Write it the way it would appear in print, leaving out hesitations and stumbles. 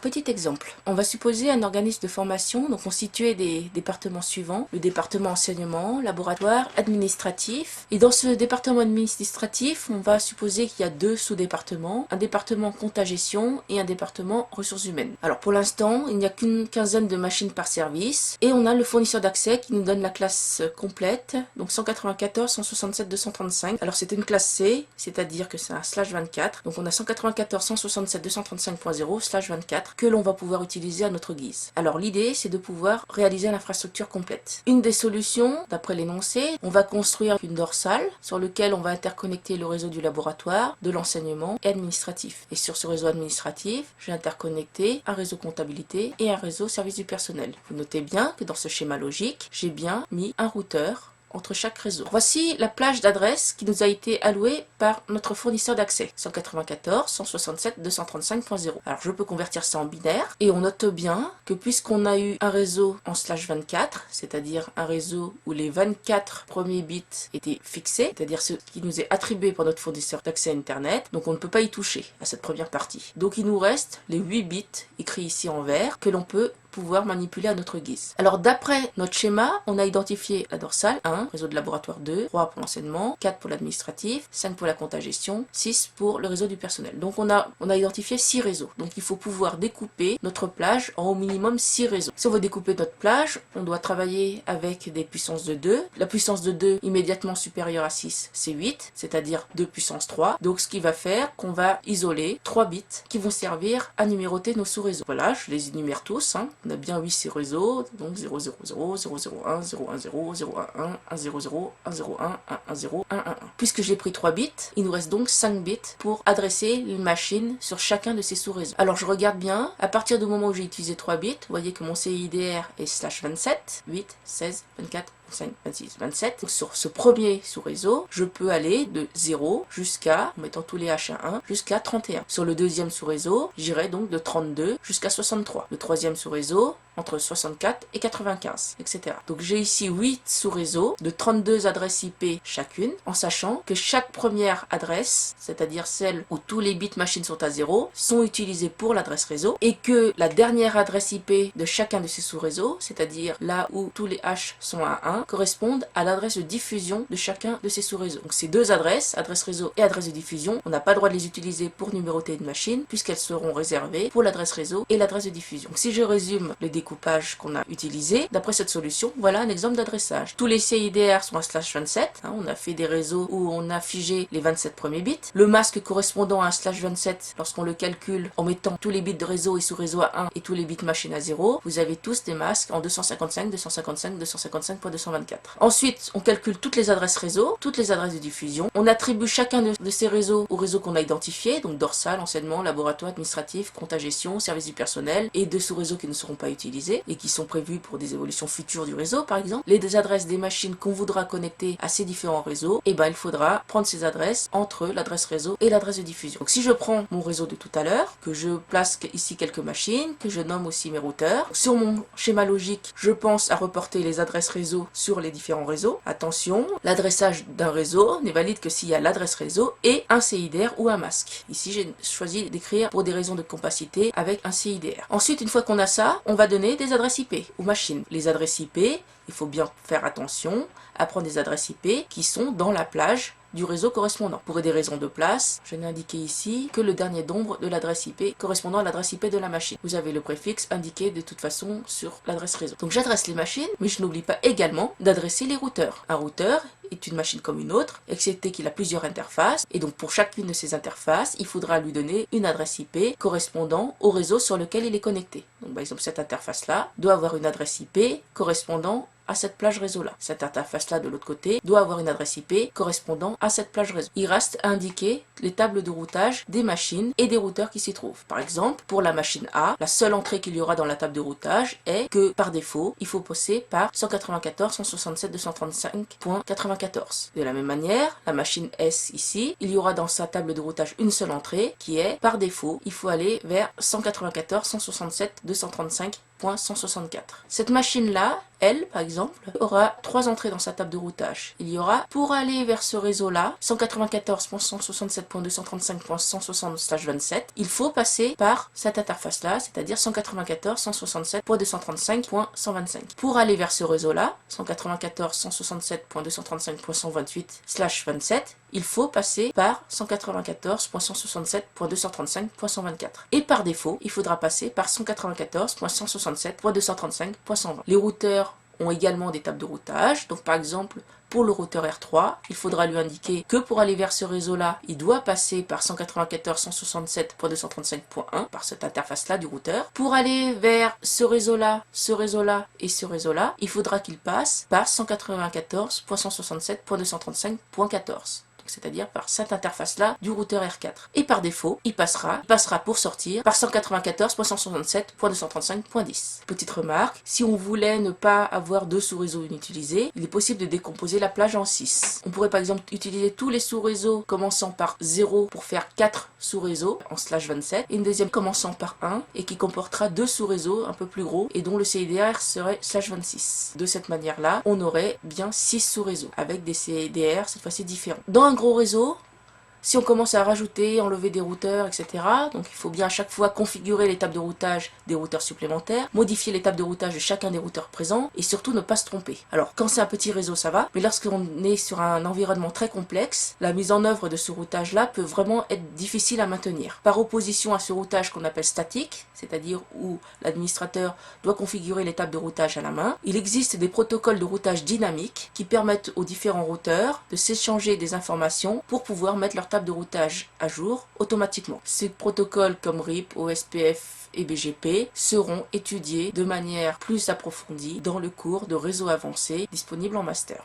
Petit exemple, on va supposer un organisme de formation donc constitué des départements suivants, le département enseignement, laboratoire, administratif. Et dans ce département administratif, on va supposer qu'il y a deux sous-départements, un département compta-gestion et un département ressources humaines. Alors pour l'instant, il n'y a qu'une quinzaine de machines par service et on a le fournisseur d'accès qui nous donne la classe complète, donc 194, 167, 235. Alors c'est une classe C, c'est-à-dire que c'est un /24, donc on a 194, 167, 235.0 /24 que l'on va pouvoir utiliser à notre guise. Alors l'idée, c'est de pouvoir réaliser l'infrastructure complète. Une des solutions, d'après l'énoncé, on va construire une dorsale sur laquelle on va interconnecter le réseau du laboratoire, de l'enseignement et administratif. Et sur ce réseau administratif, j'ai interconnecté un réseau comptabilité et un réseau service du personnel. Vous notez bien que dans ce schéma logique, j'ai bien mis un routeur entre chaque réseau. Voici la plage d'adresses qui nous a été allouée par notre fournisseur d'accès. 194, 167, 235.0. Alors je peux convertir ça en binaire et on note bien que puisqu'on a eu un réseau en /24, c'est-à-dire un réseau où les 24 premiers bits étaient fixés, c'est-à-dire ce qui nous est attribué par notre fournisseur d'accès à Internet, donc on ne peut pas y toucher à cette première partie. Donc il nous reste les 8 bits écrits ici en vert que l'on peut pouvoir manipuler à notre guise. Alors d'après notre schéma, on a identifié la dorsale 1, réseau de laboratoire 2, 3 pour l'enseignement, 4 pour l'administratif, 5 pour la compta-gestion, 6 pour le réseau du personnel. Donc on a identifié 6 réseaux. Donc il faut pouvoir découper notre plage en au minimum 6 réseaux. Si on veut découper notre plage, on doit travailler avec des puissances de 2. La puissance de 2 immédiatement supérieure à 6, c'est 8, c'est-à-dire 2 puissance 3. Donc ce qui va faire qu'on va isoler 3 bits qui vont servir à numéroter nos sous-réseaux. Voilà, je les énumère tous, On a bien 8 ces réseaux, donc 000, 001, 010, 011, 111, 100, 101, 110, 111. Puisque j'ai pris 3 bits, il nous reste donc 5 bits pour adresser une machine sur chacun de ces sous-réseaux. Alors je regarde bien, à partir du moment où j'ai utilisé 3 bits, vous voyez que mon CIDR est /27, 8, 16, 24, 25, 26, 27. Donc sur ce premier sous-réseau, je peux aller de 0 jusqu'à, en mettant tous les H à 1, jusqu'à 31. Sur le deuxième sous-réseau, j'irai donc de 32 jusqu'à 63. Le troisième sous-réseau, entre 64 et 95, etc. Donc j'ai ici 8 sous-réseaux de 32 adresses IP chacune, en sachant que chaque première adresse, c'est-à-dire celle où tous les bits machines sont à 0, sont utilisés pour l'adresse réseau, et que la dernière adresse IP de chacun de ces sous-réseaux, c'est-à-dire là où tous les H sont à 1, correspondent à l'adresse de diffusion de chacun de ces sous-réseaux. Donc ces deux adresses, adresse réseau et adresse de diffusion, on n'a pas le droit de les utiliser pour numéroter une machine, puisqu'elles seront réservées pour l'adresse réseau et l'adresse de diffusion. Donc si je résume le découpage qu'on a utilisé, d'après cette solution, voilà un exemple d'adressage. Tous les CIDR sont à /27, on a fait des réseaux où on a figé les 27 premiers bits. Le masque correspondant à un /27, lorsqu'on le calcule en mettant tous les bits de réseau et sous-réseau à 1 et tous les bits machine à 0, vous avez tous des masques en 255, 255, 255.224. Ensuite, on calcule toutes les adresses réseau, toutes les adresses de diffusion. On attribue chacun de ces réseaux au réseau qu'on a identifié, donc dorsal, enseignement, laboratoire, administratif, compta-gestion, service du personnel, et deux sous-réseaux qui ne seront pas utilisés et qui sont prévus pour des évolutions futures du réseau, par exemple. Les adresses des machines qu'on voudra connecter à ces différents réseaux, et il faudra prendre ces adresses entre l'adresse réseau et l'adresse de diffusion. Donc si je prends mon réseau de tout à l'heure, que je place ici quelques machines, que je nomme aussi mes routeurs, sur mon schéma logique, je pense à reporter les adresses réseau sur les différents réseaux. Attention, l'adressage d'un réseau n'est valide que s'il y a l'adresse réseau et un CIDR ou un masque. Ici, j'ai choisi d'écrire pour des raisons de compacité avec un CIDR. Ensuite, une fois qu'on a ça, on va donner des adresses IP ou machines. Les adresses IP, il faut bien faire attention à prendre des adresses IP qui sont dans la plage du réseau correspondant. Pour des raisons de place, je n'ai indiqué ici que le dernier nombre de l'adresse IP correspondant à l'adresse IP de la machine. Vous avez le préfixe indiqué de toute façon sur l'adresse réseau. Donc j'adresse les machines, mais je n'oublie pas également d'adresser les routeurs. Un routeur est une machine comme une autre, excepté qu'il a plusieurs interfaces, et donc pour chacune de ces interfaces, il faudra lui donner une adresse IP correspondant au réseau sur lequel il est connecté. Donc par exemple, cette interface-là doit avoir une adresse IP correspondant à cette plage réseau-là. Cette interface-là, de l'autre côté, doit avoir une adresse IP correspondant à cette plage réseau. Il reste à indiquer les tables de routage des machines et des routeurs qui s'y trouvent. Par exemple, pour la machine A, la seule entrée qu'il y aura dans la table de routage est que, par défaut, il faut passer par 194.167.235.94. De la même manière, la machine S ici, il y aura dans sa table de routage une seule entrée qui est, par défaut, il faut aller vers 194.167.235 114.164. Cette machine-là, elle, par exemple, aura 3 entrées dans sa table de routage. Il y aura, pour aller vers ce réseau-là, 194.167.235.160/27, il faut passer par cette interface-là, c'est-à-dire 194.167.235.125. Pour aller vers ce réseau-là, 194.167.235.128/27, il faut passer par 194.167.235.124. Et par défaut, il faudra passer par 194.167.235.120. Les routeurs ont également des tables de routage. Donc par exemple, pour le routeur R3, il faudra lui indiquer que pour aller vers ce réseau-là, il doit passer par 194.167.235.1 par cette interface-là du routeur. Pour aller vers ce réseau-là et ce réseau-là, il faudra qu'il passe par 194.167.235.14. C'est-à-dire par cette interface-là du routeur R4. Et par défaut, il passera pour sortir par 194.167.235.10. Petite remarque, si on voulait ne pas avoir 2 sous-réseaux inutilisés, il est possible de décomposer la plage en 6. On pourrait par exemple utiliser tous les sous-réseaux commençant par 0 pour faire 4 sous-réseaux en /27, et une deuxième commençant par 1 et qui comportera 2 sous-réseaux un peu plus gros et dont le CIDR serait /26. De cette manière-là, on aurait bien 6 sous-réseaux avec des CIDR cette fois-ci différents. Dans un gros réseau, si on commence à rajouter, enlever des routeurs, etc., donc il faut bien à chaque fois configurer les tables de routage des routeurs supplémentaires, modifier les tables de routage de chacun des routeurs présents, et surtout ne pas se tromper. Alors, quand c'est un petit réseau, ça va, mais lorsqu'on est sur un environnement très complexe, la mise en œuvre de ce routage-là peut vraiment être difficile à maintenir. Par opposition à ce routage qu'on appelle statique, c'est-à-dire où l'administrateur doit configurer les tables de routage à la main, il existe des protocoles de routage dynamiques qui permettent aux différents routeurs de s'échanger des informations pour pouvoir mettre leur table de routage à jour automatiquement. Ces protocoles comme RIP, OSPF et BGP seront étudiés de manière plus approfondie dans le cours de réseau avancé disponible en master.